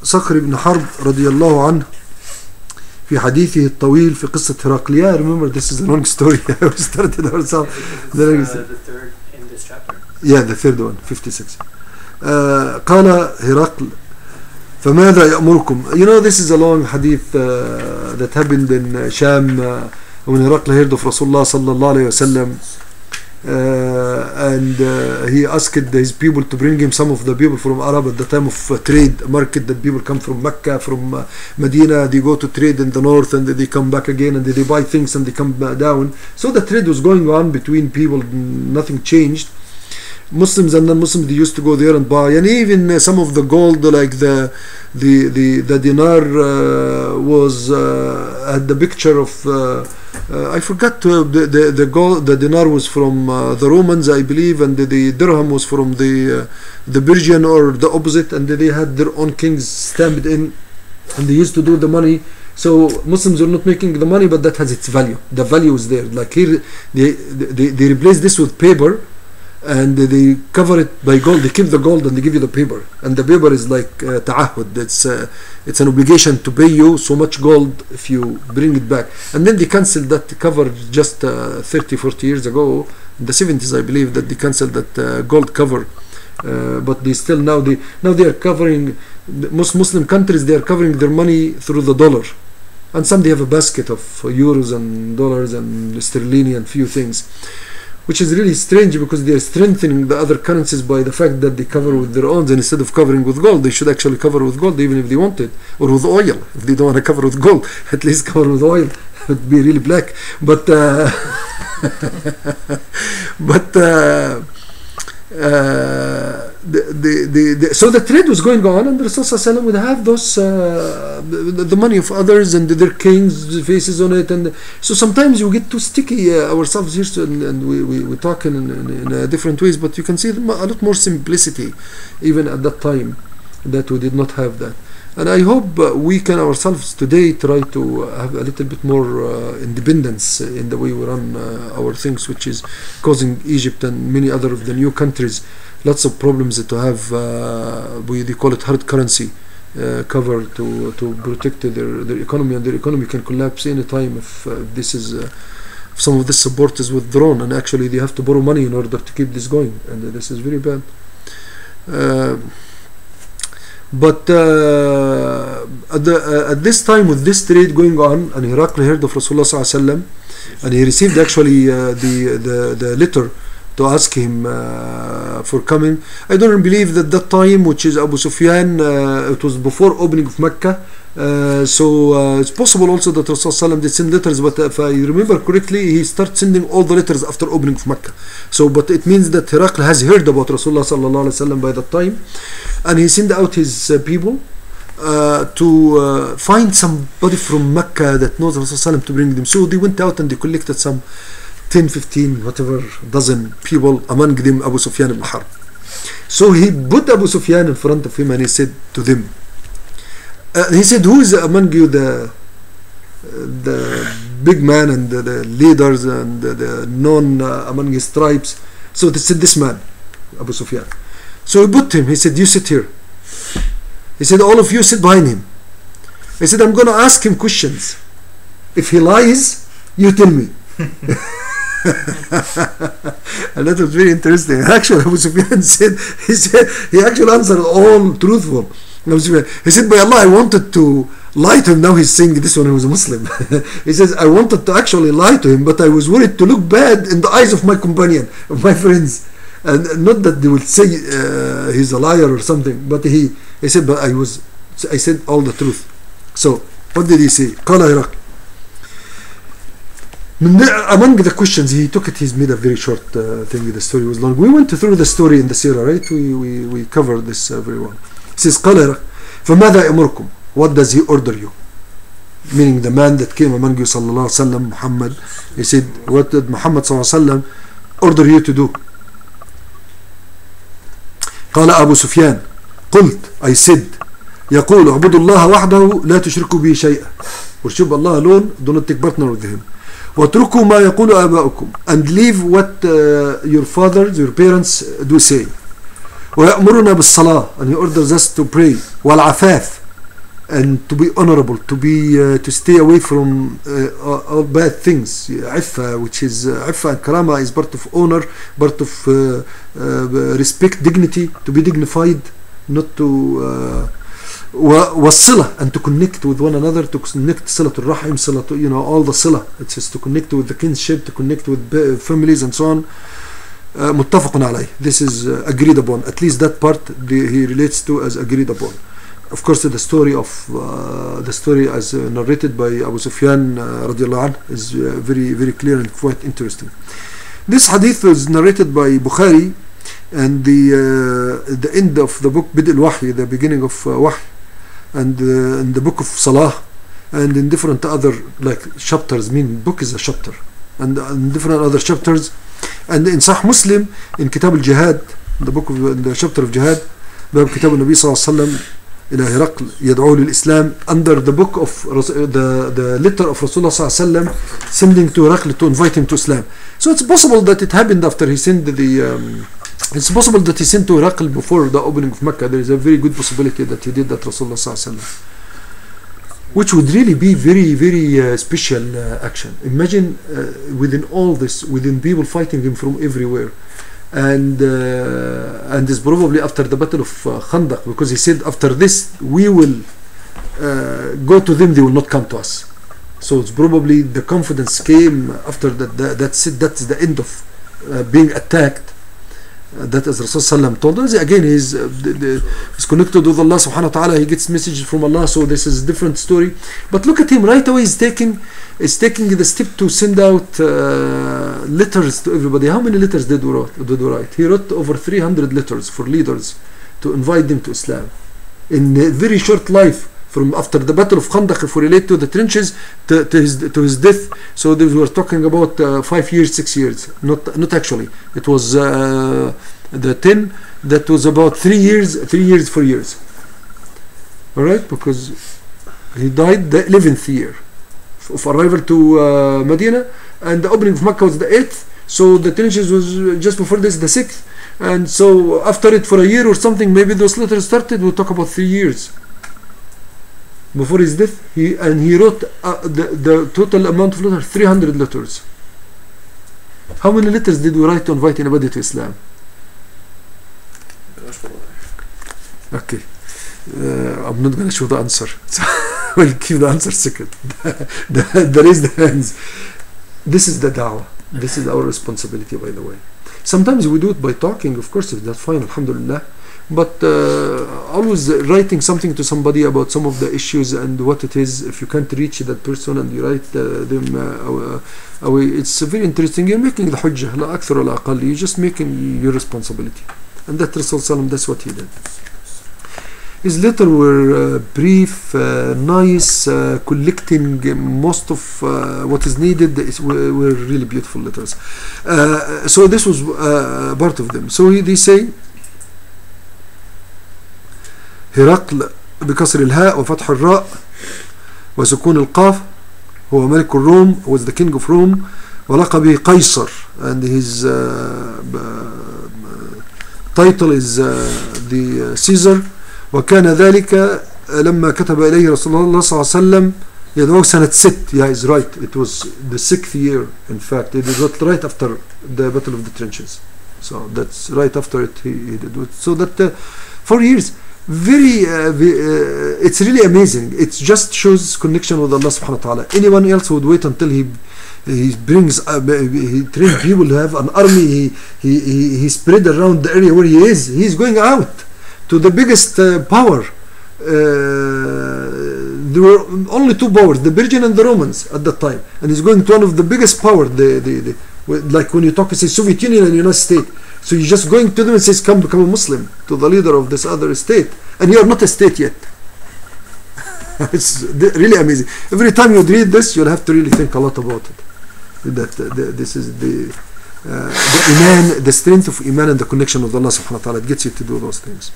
صخر بن حرب رضي الله عنه في حديثه الطويل في قصة هرقل. Yeah, I remember this is a long story. We started ourselves. The third in this chapter. Yeah, the third one, 56. قال هرقل فماذا يأمركم. You know, this is a long hadith that happened in Sham when Herakl heard of Rasulullah sallallahu alayhi wa sallam, and he asked his people to bring him some of the people from Arab at the time of trade market, that people come from Mecca, from Medina, they go to trade in the north and they come back again and they buy things and they come down. So the trade was going on between people, nothing changed. Muslims and non-Muslims, they used to go there and buy, and even some of the gold, like the dinar was had the picture of I forgot the gold. The dinar was from the Romans, I believe, and the dirham was from the Persian or the opposite, and they had their own kings stamped in, and they used to do the money. So Muslims are not making the money, but that has its value. The value is there. Like here, they replace this with paper, and they cover it by gold. They keep the gold and they give you the paper, and the paper is like ta'ahud. It's an obligation to pay you so much gold if you bring it back. And then they cancelled that cover just 30-40 years ago, in the 70s I believe, that they cancelled that gold cover. But they still now they are covering, most Muslim countries, they are covering their money through the dollar, and some they have a basket of euros and dollars and sterling and few things, which is really strange because they are strengthening the other currencies by the fact that they cover with their own, and instead of covering with gold, they should actually cover with gold even if they want it, or with oil. If they don't want to cover with gold, at least cover with oil. It would be really black. But so the trade was going on, and the Rasul would have those the money of others and their kings' faces on it, and so sometimes we get too sticky ourselves here, and we talk in different ways, but you can see a lot more simplicity even at that time, that we did not have that. And I hope we can ourselves today try to have a little bit more independence in the way we run our things, which is causing Egypt and many other of the new countries lots of problems to have. They call it hard currency cover to protect their economy, and their economy can collapse any time if this is if some of this support is withdrawn, and actually they have to borrow money in order to keep this going, and this is very bad. But at this time, with this trade going on, and Herakl heard of Rasulullah sallallahu alaihi wasallam, and he received actually the letter to ask him for coming. I don't believe that time, which is Abo Sofian, it was before opening of Mecca. So it's possible also that Rasulullah did send letters, but if I remember correctly, he started sending all the letters after opening of Mecca. So, but it means that Herakl has heard about Rasulullah sallallahu alaihi wasallam by that time, and he sent out his people to find somebody from Mecca that knows Rasulullah to bring them. So they went out and they collected some 10, 15, whatever dozen people, among them Abo Sofian ibn Harb. So he put Abo Sofian in front of him and he said to them, he said, who is among you the big man and the leaders and the known among his tribes? So they said, this man, Abo Sofian. So he put him, he said, you sit here. He said, all of you sit behind him. He said, I'm going to ask him questions. If he lies, you tell me. And that was very interesting. Actually, Abo Sofian said, he actually answered all truthful. He said, by Allah, I wanted to lie to him. Now he's saying this when he was a Muslim. He says, I wanted to actually lie to him, but I was worried to look bad in the eyes of my companion, of my friends. And not that they would say he's a liar or something, but he said, but I said all the truth. So what did he say? قال هرقل. Among the questions he took it, he's made a very short thing. The story was long. We went through the story in the Sirah, right? We covered this very well. He says, قال هرقل فماذا يأمركم? What does he order you? Meaning the man that came among you, sallallahu alaihi wasallam, Muhammad. He said, what did Muhammad sallallahu alaihi wasallam order you to do? قال أبو سفيان قلت, I said, يقول اعبدوا الله وحده لا تشركوا به شيئا. Worship Allah alone, do not take partner with him. واتركوا ما يقول آباؤكم, and leave what your fathers, your parents do say. ويأمرنا بالصلاة, and he orders us to pray. والعفاف, and to be honorable, to stay away from all bad things. Iffa, which is Iffa and Karama, is part of honor, part of respect, dignity, to be dignified, not to والصلة, and to connect with one another, to connect صلة الرحم, صلة, you know, all the صلة. It's just to connect with the kinship, to connect with families and so on. متفق عليه. This is agreed upon. At least that part he relates to as agreed upon. Of course, the story as narrated by Abo Sofian radiallahu anh is very, very clear and quite interesting. This hadith was narrated by Bukhari, and the end of the book Bid al-Wahy, the beginning of Wahy, and in the book of Salah, and in different other like chapters. Book is a chapter, and in different other chapters, and in Sahih Muslim, in Kitab al-Jihad, the chapter of Jihad, باب كتاب النبي صلى الله عليه وسلم إلى هرقل يدعوه للإسلام, under the book of the letter of Rasulullah صلى الله عليه وسلم sending to Herakl to invite him to Islam. So it's possible that it happened after he sent it's possible that he sent to Herakl before the opening of Mecca. There is a very good possibility that he did that, Rasulullah صلى الله عليه وسلم, which would really be very, very special action. Imagine within all this, within people fighting him from everywhere, and it's probably after the battle of Khandaq, because he said after this we will go to them, they will not come to us. So it's probably the confidence came after that. That's it. That's the end of being attacked. That as Rasul told us. Again, he's connected with Allah subhanahu wa ta'ala. He gets messages from Allah, so this is a different story. But look at him right away. He's taking the step to send out letters to everybody. How many letters did he write? He wrote over 300 letters for leaders to invite them to Islam in a very short life. From after the battle of Khandaq, if we relate to the trenches, to his death. So we were talking about 5 years, 6 years. Not actually. It was the 10. That was about 3 years. 3 years, 4 years. All right, because he died the 11th year of arrival to Medina, and the opening of Mecca was the 8th. So the trenches was just before this, the 6th. And so after it, for a year or something, maybe those letters started. We'll talk about 3 years. Before his death, he wrote the total amount of letters, 300 letters. How many letters did we write to invite anybody to Islam? Okay, I'm not going to show the answer. So we'll keep the answer secret. The raised hands. This is the Daawa. This is our responsibility, by the way. Sometimes we do it by talking, of course, if that's fine, alhamdulillah. But always writing something to somebody about some of the issues and what it is, if you can't reach that person and you write them away, it's very interesting. You're making the hujjah, la akthar wa la aqal. You're just making your responsibility. And that Rasul Sallam, that's what he did. His letters were brief, nice, collecting most of what is needed. Were really beautiful letters. So this was part of them. So they say, هرقل بكسر الهاء وفتح الراء وسكون القاف هو ملك الروم, was the king of Rome, ولقبه قيصر, and his title is the Caesar. وكان ذلك لما كتب إليه رسول الله صلى الله عليه وسلم يدعوه سنة 6. Yeah, he's right. It was the 6th year. In fact, it was right after the Battle of the Trenches. So that's right after it. He did it. So that 4 years. Very it's really amazing. It just shows connection with Allah subhanahu wa ta'ala. Anyone else would wait until he brings he trains people to have an army. He spread around the area where he is. He's going out to the biggest power. There were only 2 powers, the Persian and the Romans at that time, and he's going to one of the biggest power. Like when you talk, say Soviet Union and United States. So you're just going to them and says, come become a Muslim, to the leader of this other state, and you are not a state yet. It's really amazing. Every time you read this, you'll have to really think a lot about it. This is the iman, the strength of iman and the connection with Allah subhanahu wa ta'ala. It gets you to do those things.